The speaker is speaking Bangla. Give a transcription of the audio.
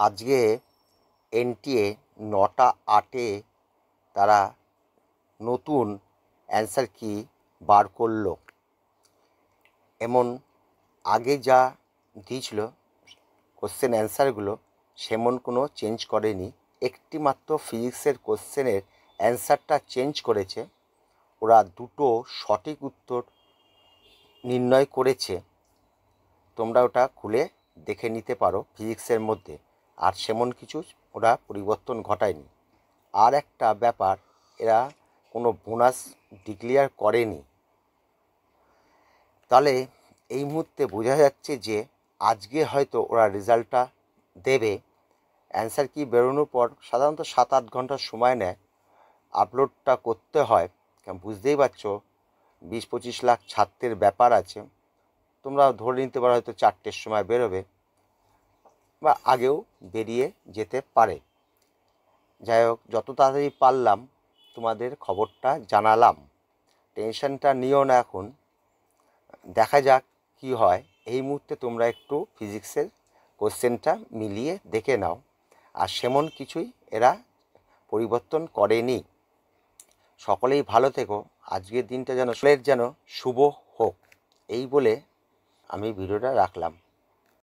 আজকে এনটিএ 9টা 8-এ তারা নতুন অ্যান্সার কি বার করলো। এমন আগে যা দিয়েছিল কোশ্চেন অ্যান্সারগুলো সেমন কোনো চেঞ্জ করেনি। একটি মাত্র ফিজিক্সের কোশ্চেনের অ্যান্সারটা চেঞ্জ করেছে। ওরা দুটো সঠিক উত্তর নির্ণয় করেছে। তোমরা ওটা খুলে দেখে নিতে পারো ফিজিক্সের মধ্যে। আর সেমন কিছু ওরা পরিবর্তন ঘটায়নি। আর একটা ব্যাপার, এরা কোনো বোনাস ডিক্লেয়ার করেনি। তাহলে এই মুহূর্তে বোঝা যাচ্ছে যে আজকে হয়তো ওরা রেজাল্টটা দেবে। অ্যান্সার কি বেরোনোর পর সাধারণত 7-8 ঘন্টা সময় নেয় আপলোডটা করতে হয়। বুঝতেই পারছো 20-25 লাখ ছাত্রের ব্যাপার আছে। তোমরা ধরে নিতে পারো হয়তো 4টের সময় বেরোবে বা আগেও বেরিয়ে যেতে পারে। যাই হোক, যত তাড়াতাড়ি পারলাম তোমাদের খবরটা জানালাম। টেনশনটা নিও না এখন, দেখা যাক কি হয়। এই মুহূর্তে তোমরা একটু ফিজিক্সের কোশ্চেনটা মিলিয়ে দেখে নাও। আর সেমন কিছুই এরা পরিবর্তন করেনি। সকলেই ভালো থেকো। আজকের দিনটা যেন শুভ হোক, এই বলে আমি ভিডিওটা রাখলাম।